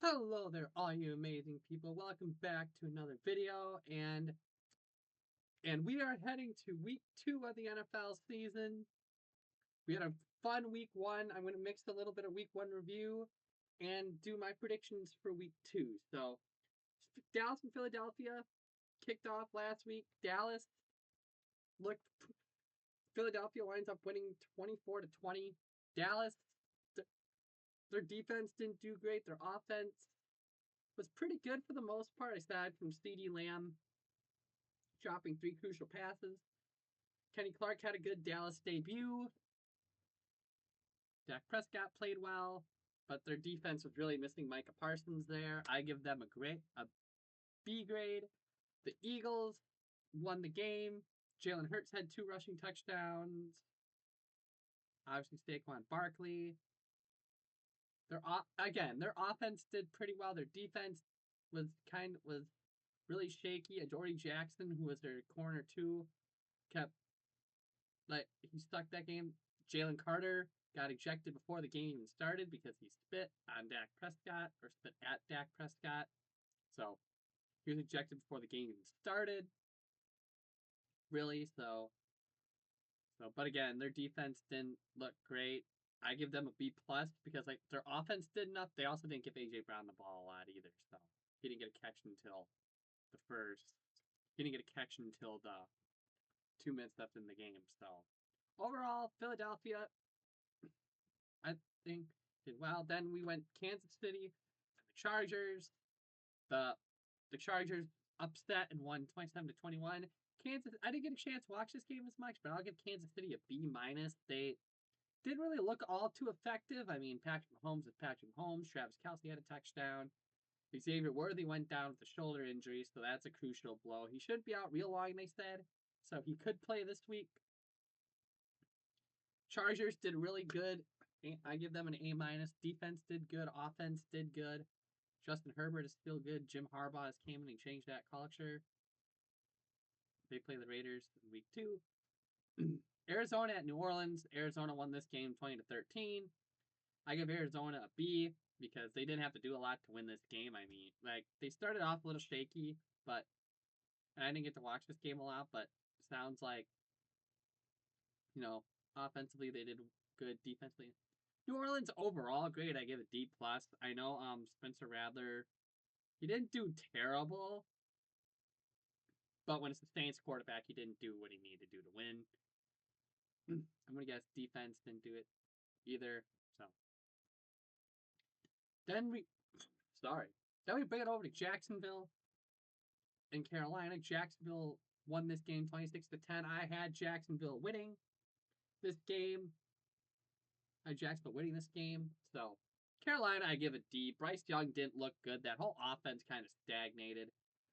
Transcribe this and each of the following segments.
Hello there, all you amazing people. Welcome back to another video, and we are heading to week 2 of the NFL season. We had a fun week 1. I'm going to mix a little bit of week 1 review and do my predictions for week 2. So, Dallas and Philadelphia kicked off last week. Looked Philadelphia winds up winning 24-20. Dallas, their defense didn't do great. Their offense was pretty good for the most part, aside from CeeDee Lamb dropping 3 crucial passes. Kenny Clark had a good Dallas debut. Dak Prescott played well, but their defense was really missing Micah Parsons there. I give them a B grade. The Eagles won the game. Jalen Hurts had 2 rushing touchdowns. Obviously, Saquon Barkley. Their offense did pretty well. Their defense was really shaky. Adoree Jackson, who was their corner 2, kept he stuck that game. Jalen Carter got ejected before the game even started because he spit at Dak Prescott. So he was ejected before the game even started. Really, but again, their defense didn't look great. I give them a B plus because their offense did enough. They also didn't give AJ Brown the ball a lot either. So he didn't get a catch until the first. He didn't get a catch until the 2 minutes left in the game. So overall, Philadelphia, I think, did well. Then we went Kansas City and the Chargers. The Chargers upset and won 27-21. Kansas, I didn't get a chance to watch this game as much, but I'll give Kansas City a B minus. They didn't really look all too effective. I mean, Patrick Mahomes is Patrick Mahomes. Travis Kelce had a touchdown. Xavier Worthy went down with a shoulder injury, so that's a crucial blow. He shouldn't be out real long, they said, so he could play this week. Chargers did really good. I give them an A minus. Defense did good. Offense did good. Justin Herbert is still good. Jim Harbaugh has came in and changed that culture. They play the Raiders in week 2. Arizona at New Orleans. Arizona won this game 20-13. I give Arizona a B because they didn't have to do a lot to win this game. I mean, they started off a little shaky, but and I didn't get to watch this game a lot, but sounds like offensively they did good. Defensively, New Orleans overall great. I give it D plus. I know Spencer Rattler, he didn't do terrible, but when it's the Saints quarterback, he didn't do what he needed to do to win. I'm gonna guess defense didn't do it either. So then we bring it over to Jacksonville in Carolina. Jacksonville won this game 26-10. I had Jacksonville winning this game. I had Jacksonville winning this game. So Carolina, I give a D. Bryce Young didn't look good. That whole offense kind of stagnated.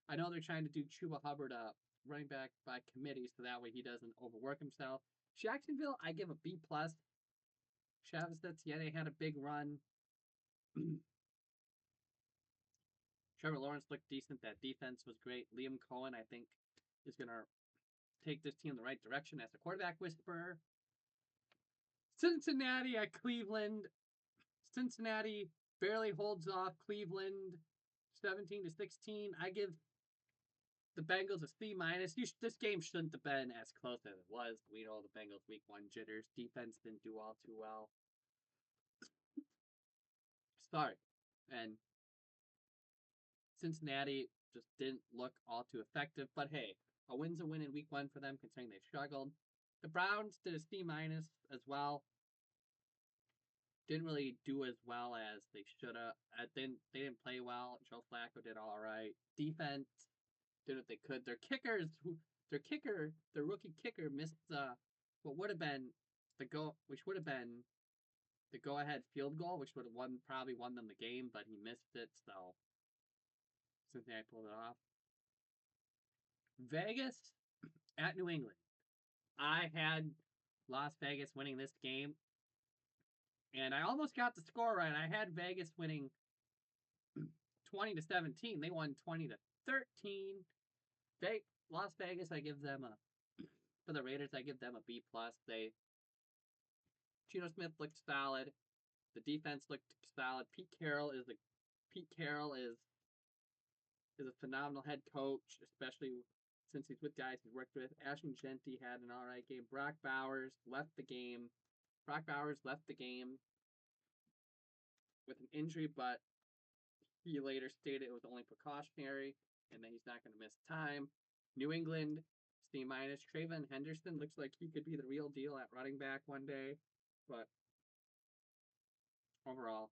I know they're trying to do Chuba Hubbard running back by committee, so that way he doesn't overwork himself. Jacksonville, I give a B plus. Travis Etienne had a big run. Trevor Lawrence looked decent. That defense was great. Liam Cohen, I think, is going to take this team in the right direction as a quarterback whisperer. Cincinnati at Cleveland. Cincinnati barely holds off Cleveland 17-16. I give the Bengals a C minus. This game shouldn't have been as close as it was. We know the Bengals week 1 jitters. Defense didn't do all too well. Sorry. And Cincinnati just didn't look all too effective. But hey, a win's a win in week 1 for them, considering they struggled. The Browns did a C minus as well. Didn't really do as well as they should have. They didn't play well. Joe Flacco did all right. Defense did what they could. Their rookie kicker missed what would have been which would have been the go-ahead field goal, which would have probably won them the game, but he missed it. So Cincinnati pulled it off. Vegas at New England. I had Las Vegas winning this game, and I almost got the score right. I had Vegas winning 20-17. They won 20-13. Las Vegas, I give them for the Raiders, I give them a B plus. Geno Smith looked solid. The defense looked solid. Pete Carroll is Pete Carroll is a phenomenal head coach, especially since he's with guys he's worked with. Ashton Jeanty had an alright game. Brock Bowers left the game. Brock Bowers left the game with an injury, but he later stated it was only precautionary and that he's not going to miss time. New England, C minus. Trayvon Henderson looks like he could be the real deal at running back one day, but overall,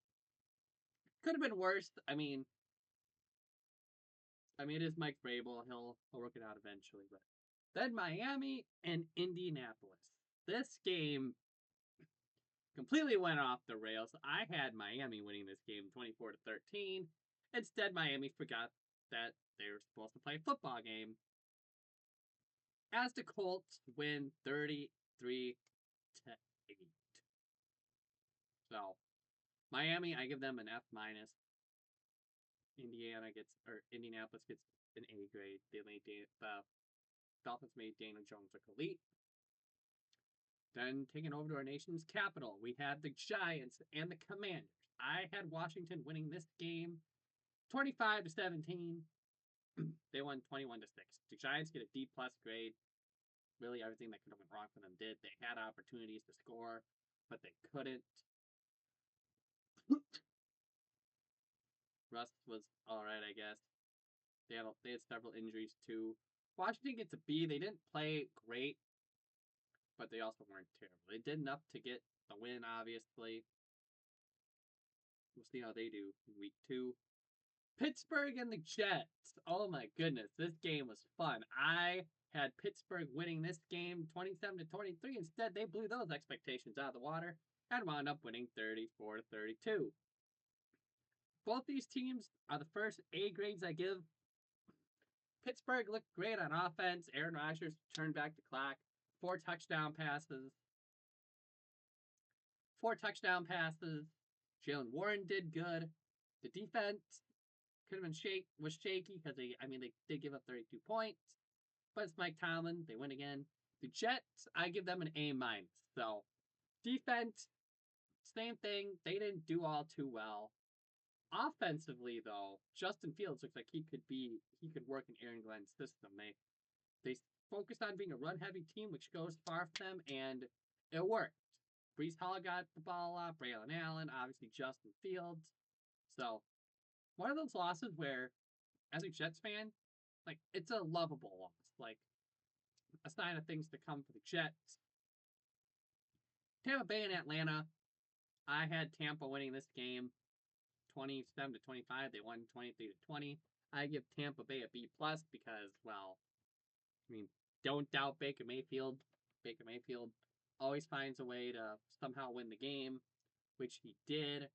could have been worse. I mean, it is Mike Vrabel. He'll work it out eventually. But then Miami and Indianapolis. This game completely went off the rails. I had Miami winning this game 24-13. Instead, Miami forgot that they were supposed to play a football game. As the Colts win 33-8. So, Miami, I give them an F minus. Indianapolis gets an A grade. The Dolphins made Daniel Jones look elite. Then taking over to our nation's capital, we had the Giants and the Commanders. I had Washington winning this game 25-17. They won 21-6. The Giants get a D plus grade. Really, everything that could have went wrong for them did. They had opportunities to score, but they couldn't. Russ was all right, I guess. They had several injuries too. Washington gets a B. They didn't play great, but they also weren't terrible. They did enough to get the win, obviously. We'll see how they do in week 2. Pittsburgh and the Jets. Oh my goodness, this game was fun. I had Pittsburgh winning this game 27-23. Instead, they blew those expectations out of the water and wound up winning 34-32. Both these teams are the first A grades I give. Pittsburgh looked great on offense. Aaron Rodgers turned back the clock. 4 touchdown passes. Jalen Warren did good. The defense could have been shaky because they did give up 32 points. But it's Mike Tomlin. They win again. The Jets, I give them an A minus. So, defense, same thing. They didn't do all too well. Offensively, though, Justin Fields looks like he could work in Aaron Glenn's system. They focused on being a run-heavy team, which goes far for them, and it worked. Breece Hall got the ball a lot. Braylon Allen, obviously Justin Fields. So, one of those losses where, as a Jets fan, it's a lovable loss. A sign of things to come for the Jets. Tampa Bay and Atlanta. I had Tampa winning this game 27-25. They won 23-20. I give Tampa Bay a B plus because, don't doubt Baker Mayfield. Baker Mayfield always finds a way to somehow win the game, which he did.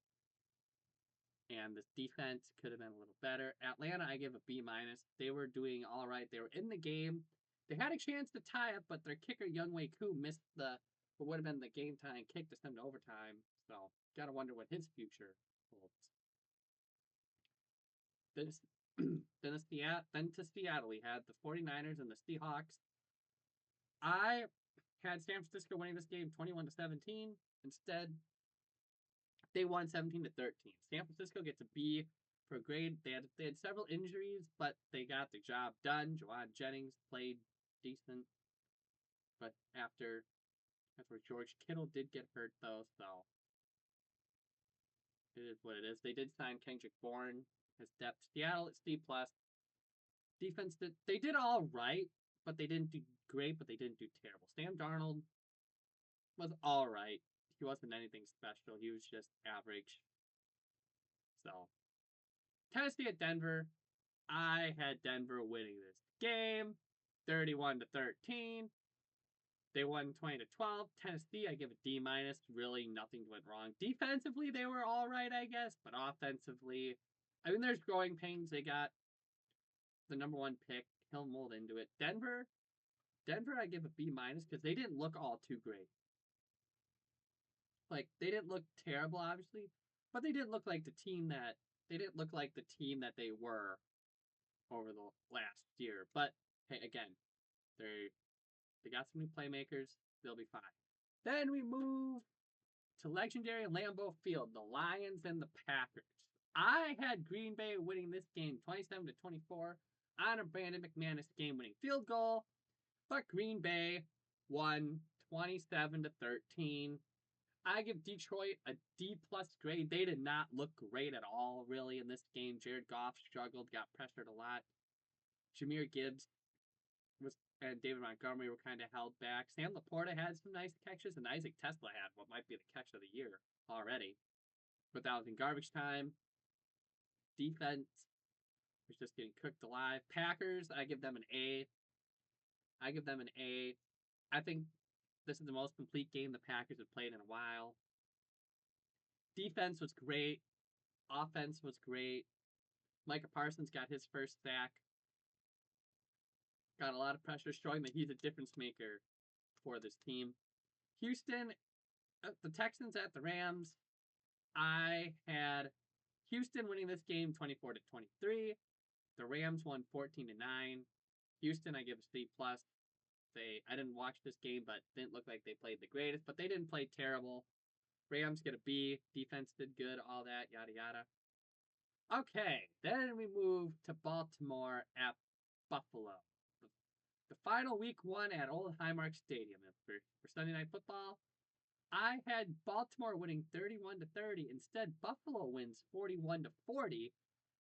And this defense could have been a little better. Atlanta, I give a B minus. They were doing all right. They were in the game. They had a chance to tie it, but their kicker, Younghoe Koo, missed what would have been the game-tying kick to send to overtime. So, gotta wonder what his future holds. Then to Seattle, we had the 49ers and the Seahawks. I had San Francisco winning this game 21-17. Instead, they won 17-13. San Francisco gets a B for a grade. They had several injuries, but they got the job done. Juwan Jennings played decent, but after George Kittle did get hurt though, so it is what it is. They did sign Kendrick Bourne as depth. Seattle at C plus. Defense they did all right, but they didn't do great, but they didn't do terrible. Sam Darnold was all right. He wasn't anything special. He was just average. So, Tennessee at Denver. I had Denver winning this game 31-13. They won 20-12. Tennessee, I give a D minus. Really, nothing went wrong. Defensively, they were all right, I guess, but offensively, there's growing pains. They got the number 1 pick. He'll mold into it. Denver, I give a B minus because they didn't look all too great. They didn't look terrible, obviously, but they didn't look like the team that they were over the last year. But hey, again, they got some new playmakers. They'll be fine. Then we move to legendary Lambeau Field, the Lions and the Packers. I had Green Bay winning this game 27-24 on a Brandon McManus game-winning field goal, but Green Bay won 27-13. I give Detroit a D plus grade. They did not look great at all, really, in this game. Jared Goff struggled, got pressured a lot. Jahmyr Gibbs was and David Montgomery were kind of held back. Sam Laporta had some nice catches, and Isaac Tesla had what might be the catch of the year already. But that was in garbage time. Defense was just getting cooked alive. Packers, I give them an A. I give them an A. I think this is the most complete game the Packers have played in a while. Defense was great. Offense was great. Micah Parsons got his first sack. Got a lot of pressure, showing that he's a difference maker for this team. Houston, the Texans at the Rams. I had Houston winning this game 24-23. The Rams won 14-9. Houston, I give a C plus. I didn't watch this game, but didn't look like they played the greatest, but they didn't play terrible. Rams get a B. Defense did good, all that, yada yada. Okay, then we move to Baltimore at Buffalo. The final week one at Old Highmark Stadium for Sunday Night Football. I had Baltimore winning 31-30. Instead, Buffalo wins 41-40.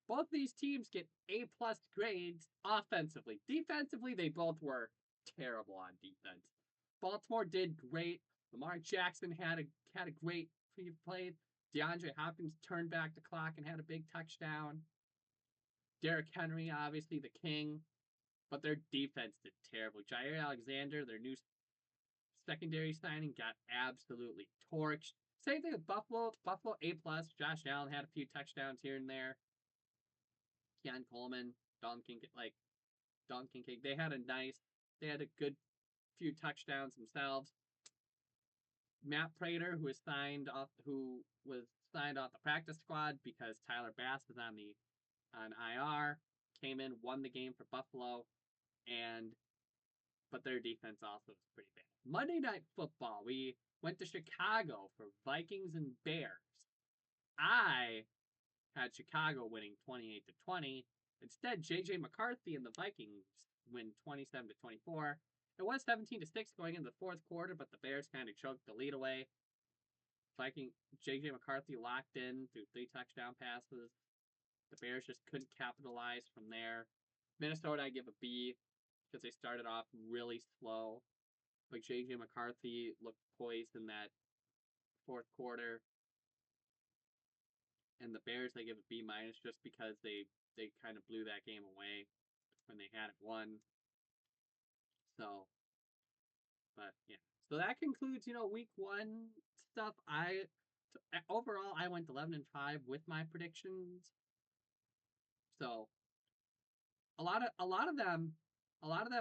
Both these teams get A plus grades offensively. Defensively, they both were terrible on defense. Baltimore did great. Lamar Jackson had a great play. DeAndre Hopkins turned back the clock and had a big touchdown. Derrick Henry, obviously the king, but their defense did terrible. Jair Alexander, their new secondary signing, got absolutely torched. Same thing with Buffalo. Buffalo A plus. Josh Allen had a few touchdowns here and there. Keon Coleman, Dalton Kincaid. They had a good few touchdowns themselves. Matt Prater, who was signed off the practice squad because Tyler Bass is on IR, came in, won the game for Buffalo, but their defense also was pretty bad. Monday Night Football, we went to Chicago for Vikings and Bears. I had Chicago winning 28-20. Instead, J.J. McCarthy and the Vikings win 27-24. It was 17-6 going into the fourth quarter, but the Bears kind of choked the lead away. J.J. McCarthy locked in through 3 touchdown passes. The Bears just couldn't capitalize from there. Minnesota, I give a B because they started off really slow. But J.J. McCarthy looked poised in that fourth quarter. And the Bears, I give a B minus just because they kind of blew that game away when they had it won. So, but yeah. So that concludes, week one stuff. Overall I went 11-5 with my predictions. So a lot of them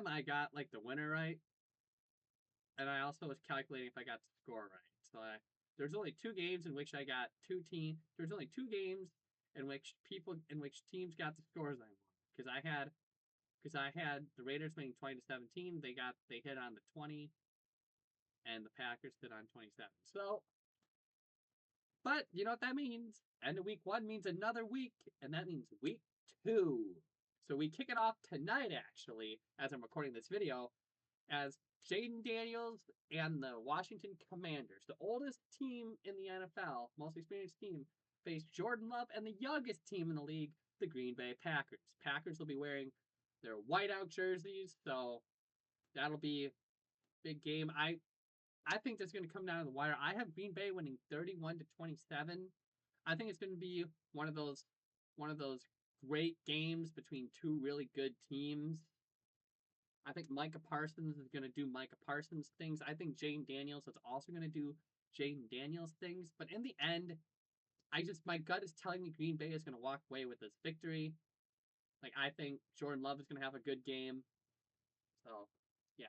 I got like the winner right, and I also was calculating if I got the score right. So there's only 2 games in which I got There's only 2 games in which teams got the scores I won because I had the Raiders winning 20-17. They hit on the 20, and the Packers hit on 27. So, but you know what that means? End of week 1 means another week, and that means week 2. So we kick it off tonight, actually, as I'm recording this video, as Jayden Daniels and the Washington Commanders, the oldest team in the NFL, most experienced team, face Jordan Love and the youngest team in the league, the Green Bay Packers. Packers will be wearing their whiteout jerseys, so that'll be a big game. I think that's going to come down to the wire. I have Green Bay winning 31-27. I think it's going to be one of those great games between 2 really good teams. I think Micah Parsons is going to do Micah Parsons things. I think Jayden Daniels is also going to do Jayden Daniels things. But in the end, my gut is telling me Green Bay is going to walk away with this victory. Like, I think Jordan Love is going to have a good game. So, yeah.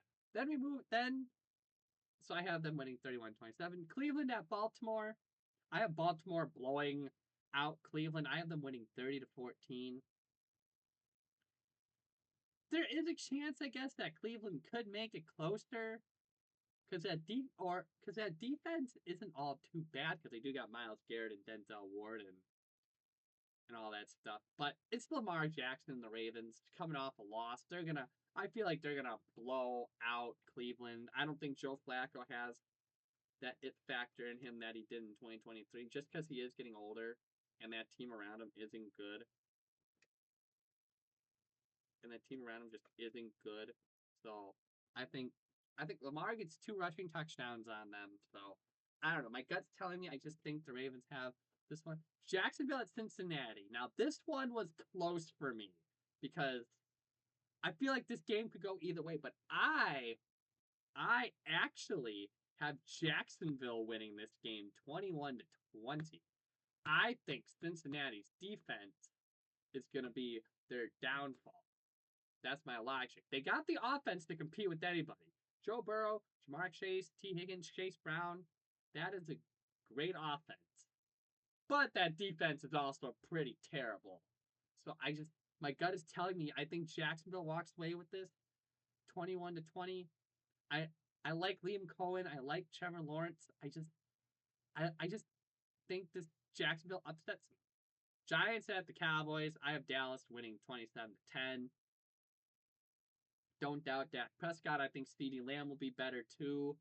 So I have them winning 31-27. Cleveland at Baltimore. I have Baltimore blowing out Cleveland. I have them winning 30-14. There is a chance, I guess, that Cleveland could make it closer, because that defense isn't all too bad, because they do got Myles Garrett and Denzel Ward, and and all that stuff. But it's Lamar Jackson and the Ravens coming off a loss. I feel like they're gonna blow out Cleveland. I don't think Joe Flacco has that it factor in him that he did in 2023, just because he is getting older and that team around him isn't good. And that team around him just isn't good. So I think Lamar gets 2 rushing touchdowns on them. So I don't know. My gut's telling me I just think the Ravens have this one. Jacksonville at Cincinnati. Now this one was close for me because I feel like this game could go either way, but I actually have Jacksonville winning this game 21-20. I think Cincinnati's defense is going to be their downfall. That's my logic. They got the offense to compete with anybody. Joe Burrow, Ja'Marr Chase, T. Higgins, Chase Brown. That is a great offense. But that defense is also pretty terrible. So my gut is telling me I think Jacksonville walks away with this 21-20. I like Liam Cohen. I like Trevor Lawrence. I just think this Jacksonville upsets me. Giants at the Cowboys. I have Dallas winning 27-10. Don't doubt Dak Prescott. I think CeeDee Lamb will be better too.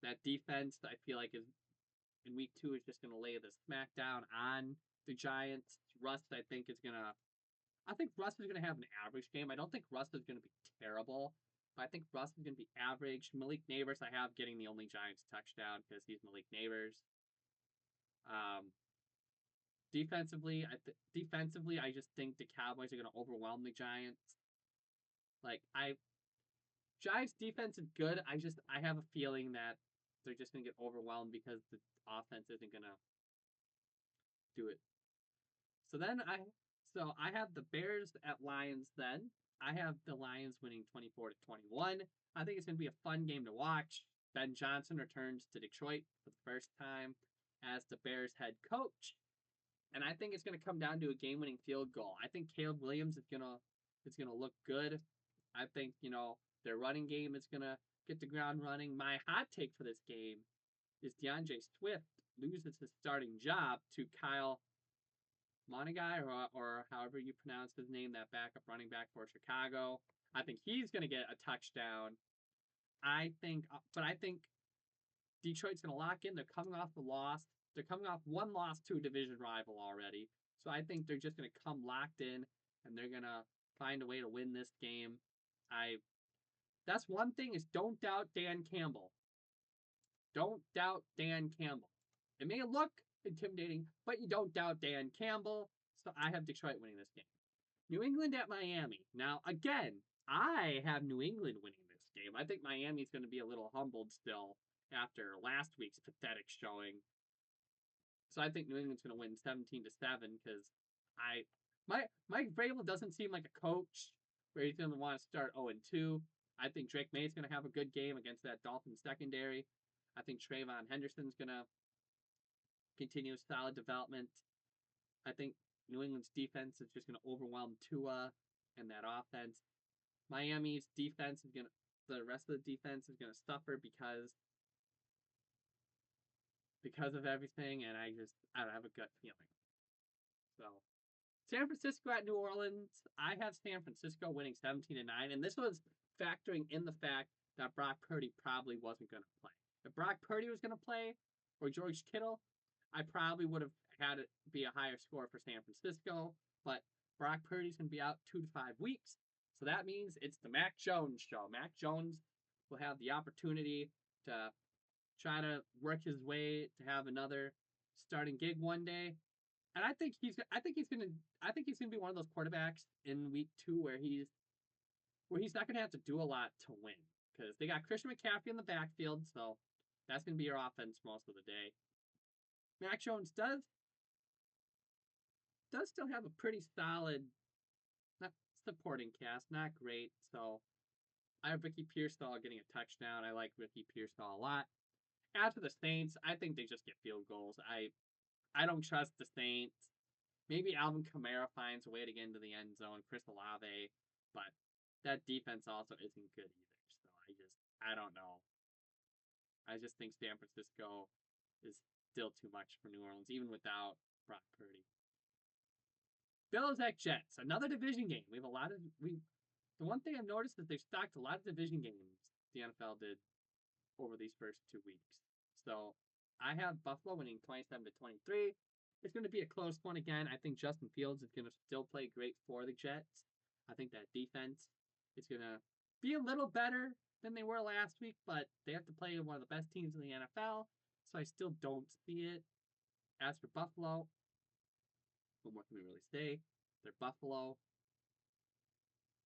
That defense, I feel like, is in week 2 is just going to lay the smackdown on the Giants. Russ, I think Russ is going to have an average game. I don't think Russ is going to be terrible, but I think Russ is going to be average. Malik Nabers, I have getting the only Giants touchdown because he's Malik Nabers. Defensively, I just think the Cowboys are going to overwhelm the Giants. Giants defense is good. I have a feeling that they're just going to get overwhelmed because the offense isn't going to do it. So I have the Bears at Lions then. I have the Lions winning 24-21. I think it's going to be a fun game to watch. Ben Johnson returns to Detroit for the first time as the Bears head coach. And I think it's going to come down to a game-winning field goal. I think Caleb Williams is going to look good. I think, their running game is going to get the ground running. My hot take for this game is DeAndre Swift loses his starting job to Kyle Monagai, or however you pronounce his name, that backup running back for Chicago. I think he's going to get a touchdown. I think Detroit's going to lock in. They're coming off a loss. They're coming off one loss to a division rival already. So I think they're just going to come locked in, and they're going to find a way to win this game. That's one thing is don't doubt Dan Campbell. Don't doubt Dan Campbell. It may look intimidating, but you don't doubt Dan Campbell. So I have Detroit winning this game. New England at Miami. Now, again, I have New England winning this game. I think Miami's going to be a little humbled still after last week's pathetic showing. So I think New England's going to win 17-7 because Mike Vrabel doesn't seem like a coach where he's going to want to start 0-2. I think Drake May's going to have a good game against that Dolphins secondary. I think Trayvon Henderson's going to continue solid development. I think New England's defense is just going to overwhelm Tua and that offense. Miami's defense is going to, the rest of the defense is going to suffer because of everything, and I don't have a gut feeling. So, San Francisco at New Orleans. I have San Francisco winning 17-9, and this was factoring in the fact that Brock Purdy probably wasn't going to play. If Brock Purdy was going to play, or George Kittle, I probably would have had it be a higher score for San Francisco, but Brock Purdy's going to be out 2 to 5 weeks, so that means it's the Mac Jones show. Mac Jones will have the opportunity to try to work his way to have another starting gig one day. And I think he's gonna be one of those quarterbacks in week 2 where he's not gonna have to do a lot to win. Because they got Christian McCaffrey in the backfield, so that's gonna be your offense most of the day. Mac Jones does still have a pretty solid supporting cast, not great. So I have Ricky Pearsall getting a touchdown. I like Ricky Pearsall a lot. As for the Saints, I think they just get field goals. I don't trust the Saints. Maybe Alvin Kamara finds a way to get into the end zone, Chris Olave, but that defense also isn't good either. So I don't know. I just think San Francisco is still too much for New Orleans, even without Brock Purdy. Bills at Jets, another division game. We have a lot of the one thing I've noticed is they've stocked a lot of division games. The NFL did over these first 2 weeks. So I have Buffalo winning 27-23. It's going to be a close one again. I think Justin Fields is going to still play great for the Jets. I think that defense is going to be a little better than they were last week, but they have to play one of the best teams in the NFL. So I still don't see it. As for Buffalo, what can we really say? They're Buffalo.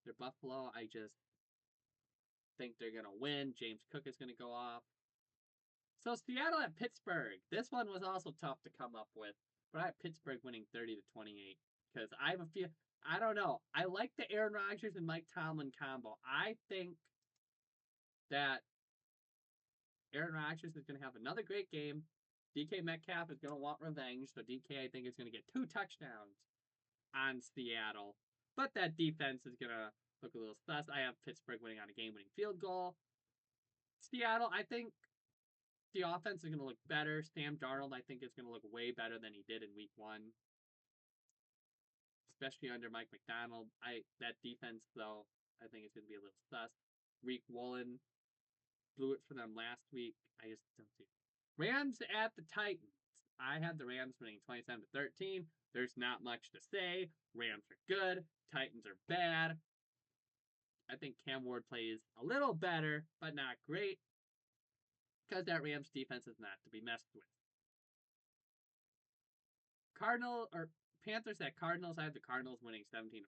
They're Buffalo. I just think they're going to win. James Cook is going to go off. So Seattle at Pittsburgh. This one was also tough to come up with, but I have Pittsburgh winning 30-28 because I have a feel. I don't know. I like the Aaron Rodgers and Mike Tomlin combo. I think that Aaron Rodgers is going to have another great game. DK Metcalf is going to want revenge, so DK I think is going to get 2 touchdowns on Seattle. But that defense is going to look a little sus. I have Pittsburgh winning on a game-winning field goal. Seattle, I think the offense is going to look better. Sam Darnold, I think, is going to look way better than he did in week 1. Especially under Mike McDonald. That defense, though, I think is going to be a little sus. Reek Woolen blew it for them last week. I just don't see it. Rams at the Titans. I have the Rams winning 27-13. There's not much to say. Rams are good. Titans are bad. I think Cam Ward plays a little better, but not great. Because that Rams defense is not to be messed with. Panthers at Cardinals. I have the Cardinals winning 17-14.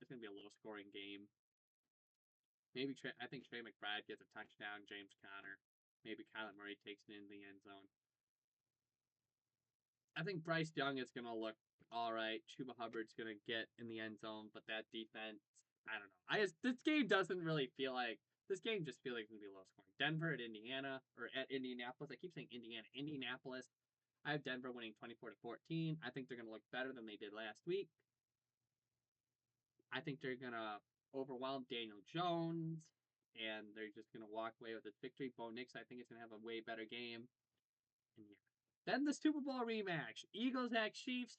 It's going to be a low scoring game. I think Trey McBride gets a touchdown. James Conner. Maybe Kyler Murray takes it into the end zone. I think Bryce Young is going to look all right. Chuba Hubbard's going to get in the end zone, but that defense, I don't know. This game doesn't really feel like. This game just feels like it's going to be low scoring. Denver at Indiana, or at Indianapolis. I keep saying Indiana. Indianapolis. I have Denver winning 24-14. I think they're going to look better than they did last week. I think they're going to overwhelm Daniel Jones, and they're just going to walk away with this victory. Bo Nix, I think, is going to have a way better game. And yeah. Then the Super Bowl rematch. Eagles at Chiefs.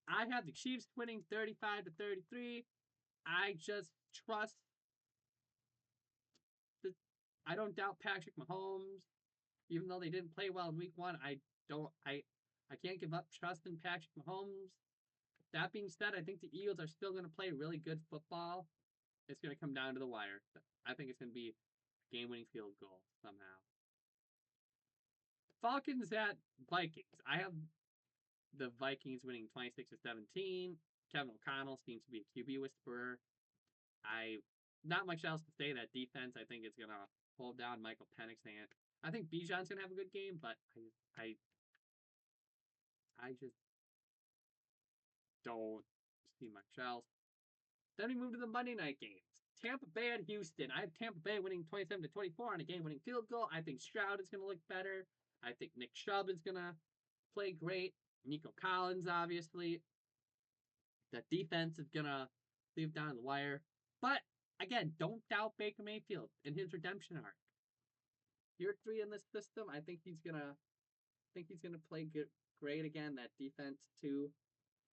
I have the Chiefs winning 35-33. I just trust. I don't doubt Patrick Mahomes. Even though they didn't play well in week 1, I can't give up trust in Patrick Mahomes. That being said, I think the Eagles are still going to play really good football. It's going to come down to the wire. I think it's going to be a game-winning field goal somehow. Falcons at Vikings. I have the Vikings winning 26-17. Kevin O'Connell seems to be a QB whisperer. Not much else to say. That defense, I think, is going to hold down Michael Penix. I think Bijan's going to have a good game, but I just don't see much else. Then we move to the Monday night games. Tampa Bay at Houston. I have Tampa Bay winning 27-24 on a game-winning field goal. I think Stroud is going to look better. I think Nick Chubb is going to play great. Nico Collins, obviously. The defense is going to leave down the wire. But, again, don't doubt Baker Mayfield in his redemption arc. Year 3 in this system, I think he's going to play great again. That defense, too.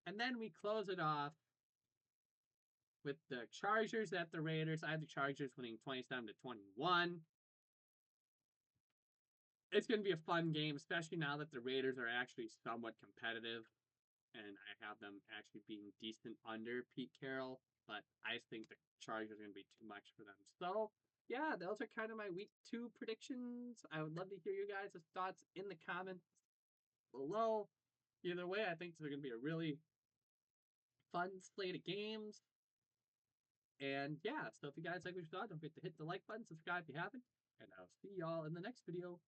And then we close it off with the Chargers at the Raiders. I have the Chargers winning 27-21. It's going to be a fun game, especially now that the Raiders are actually somewhat competitive. And I have them actually being decent under Pete Carroll. But I just think the Chargers are going to be too much for them. So, yeah, those are kind of my week 2 predictions. I would love to hear you guys' thoughts in the comments below. Either way, I think they're going to be a really fun slate of games. And yeah, so if you guys like what you saw, don't forget to hit the like button, subscribe if you haven't, and I'll see y'all in the next video.